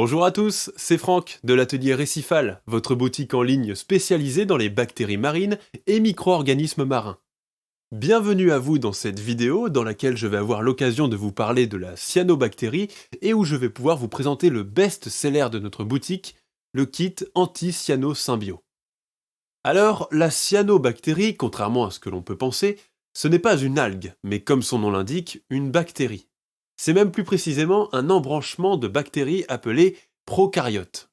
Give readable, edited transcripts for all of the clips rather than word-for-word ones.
Bonjour à tous, c'est Franck de l'atelier Récifal, votre boutique en ligne spécialisée dans les bactéries marines et micro-organismes marins. Bienvenue à vous dans cette vidéo dans laquelle je vais avoir l'occasion de vous parler de la cyanobactérie et où je vais pouvoir vous présenter le best-seller de notre boutique, le kit anti-cyano-symbio. Alors, la cyanobactérie, contrairement à ce que l'on peut penser, ce n'est pas une algue, mais comme son nom l'indique, une bactérie. C'est même plus précisément un embranchement de bactéries appelées procaryotes.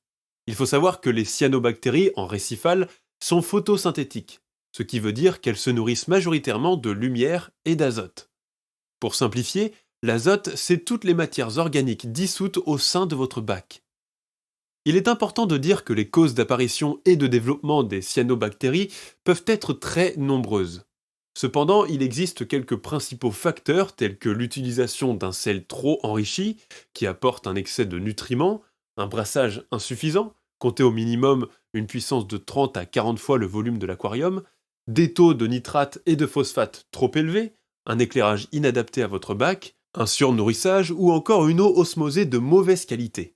Il faut savoir que les cyanobactéries en récifal sont photosynthétiques, ce qui veut dire qu'elles se nourrissent majoritairement de lumière et d'azote. Pour simplifier, l'azote, c'est toutes les matières organiques dissoutes au sein de votre bac. Il est important de dire que les causes d'apparition et de développement des cyanobactéries peuvent être très nombreuses. Cependant, il existe quelques principaux facteurs tels que l'utilisation d'un sel trop enrichi, qui apporte un excès de nutriments, un brassage insuffisant, comptez au minimum une puissance de 30 à 40 fois le volume de l'aquarium, des taux de nitrate et de phosphate trop élevés, un éclairage inadapté à votre bac, un surnourrissage ou encore une eau osmosée de mauvaise qualité.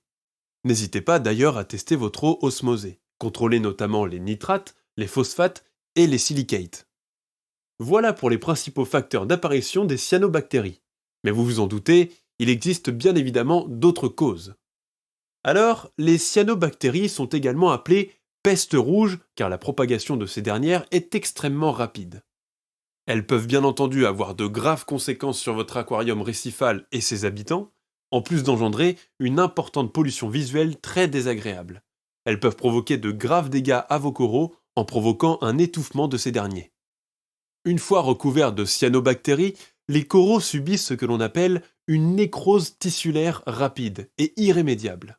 N'hésitez pas d'ailleurs à tester votre eau osmosée. Contrôlez notamment les nitrates, les phosphates et les silicates. Voilà pour les principaux facteurs d'apparition des cyanobactéries. Mais vous vous en doutez, il existe bien évidemment d'autres causes. Alors, les cyanobactéries sont également appelées peste rouge car la propagation de ces dernières est extrêmement rapide. Elles peuvent bien entendu avoir de graves conséquences sur votre aquarium récifal et ses habitants, en plus d'engendrer une importante pollution visuelle très désagréable. Elles peuvent provoquer de graves dégâts à vos coraux en provoquant un étouffement de ces derniers. Une fois recouverts de cyanobactéries, les coraux subissent ce que l'on appelle une nécrose tissulaire rapide et irrémédiable.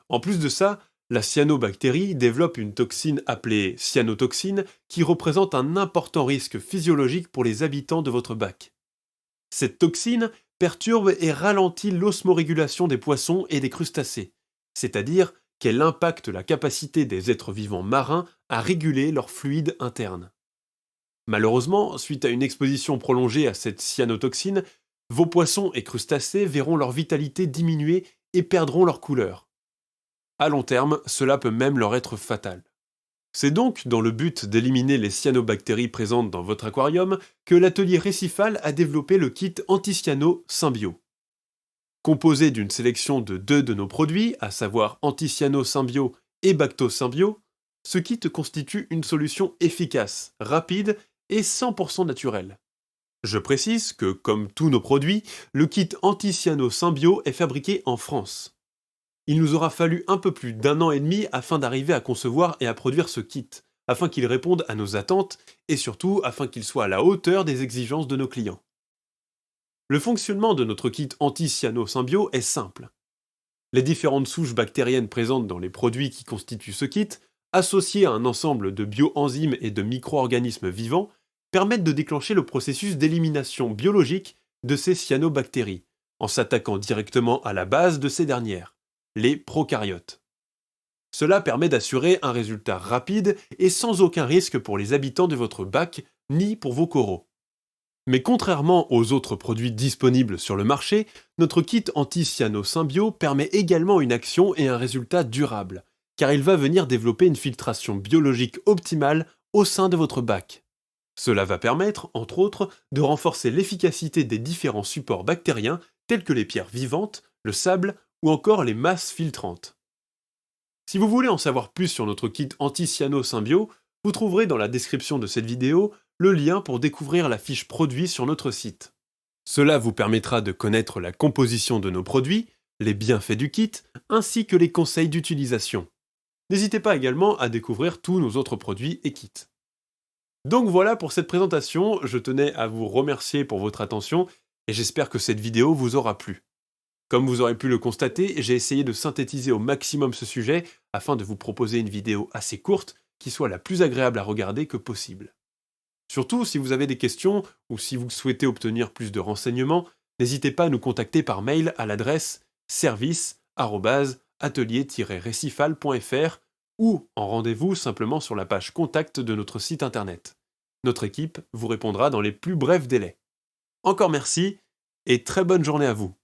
En plus de ça, la cyanobactérie développe une toxine appelée cyanotoxine qui représente un important risque physiologique pour les habitants de votre bac. Cette toxine perturbe et ralentit l'osmorégulation des poissons et des crustacés, c'est-à-dire qu'elle impacte la capacité des êtres vivants marins à réguler leur fluide interne. Malheureusement, suite à une exposition prolongée à cette cyanotoxine, vos poissons et crustacés verront leur vitalité diminuer et perdront leur couleur. À long terme, cela peut même leur être fatal. C'est donc dans le but d'éliminer les cyanobactéries présentes dans votre aquarium que l'atelier Récifal a développé le kit anti-cyano-symbio. Composé d'une sélection de 2 de nos produits, à savoir anti-cyano-symbio et bacto-symbio, ce kit constitue une solution efficace, rapide et 100% naturelle. Je précise que, comme tous nos produits, le kit anti-cyano-symbio est fabriqué en France. Il nous aura fallu un peu plus d'1 an et demi afin d'arriver à concevoir et à produire ce kit, afin qu'il réponde à nos attentes et surtout afin qu'il soit à la hauteur des exigences de nos clients. Le fonctionnement de notre kit anti-cyano-symbio est simple. Les différentes souches bactériennes présentes dans les produits qui constituent ce kit, associées à un ensemble de bioenzymes et de micro-organismes vivants, permettent de déclencher le processus d'élimination biologique de ces cyanobactéries, en s'attaquant directement à la base de ces dernières, les procaryotes. Cela permet d'assurer un résultat rapide et sans aucun risque pour les habitants de votre bac, ni pour vos coraux. Mais contrairement aux autres produits disponibles sur le marché, notre kit anti-cyano-symbio permet également une action et un résultat durable, car il va venir développer une filtration biologique optimale au sein de votre bac. Cela va permettre, entre autres, de renforcer l'efficacité des différents supports bactériens tels que les pierres vivantes, le sable ou encore les masses filtrantes. Si vous voulez en savoir plus sur notre kit anti-cyano-symbio, vous trouverez dans la description de cette vidéo le lien pour découvrir la fiche produit sur notre site. Cela vous permettra de connaître la composition de nos produits, les bienfaits du kit, ainsi que les conseils d'utilisation. N'hésitez pas également à découvrir tous nos autres produits et kits. Donc voilà pour cette présentation, je tenais à vous remercier pour votre attention et j'espère que cette vidéo vous aura plu. Comme vous aurez pu le constater, j'ai essayé de synthétiser au maximum ce sujet afin de vous proposer une vidéo assez courte qui soit la plus agréable à regarder que possible. Surtout, si vous avez des questions ou si vous souhaitez obtenir plus de renseignements, n'hésitez pas à nous contacter par mail à l'adresse service@atelier-récifal.fr ou en rendez-vous simplement sur la page contact de notre site internet. Notre équipe vous répondra dans les plus brefs délais. Encore merci et très bonne journée à vous.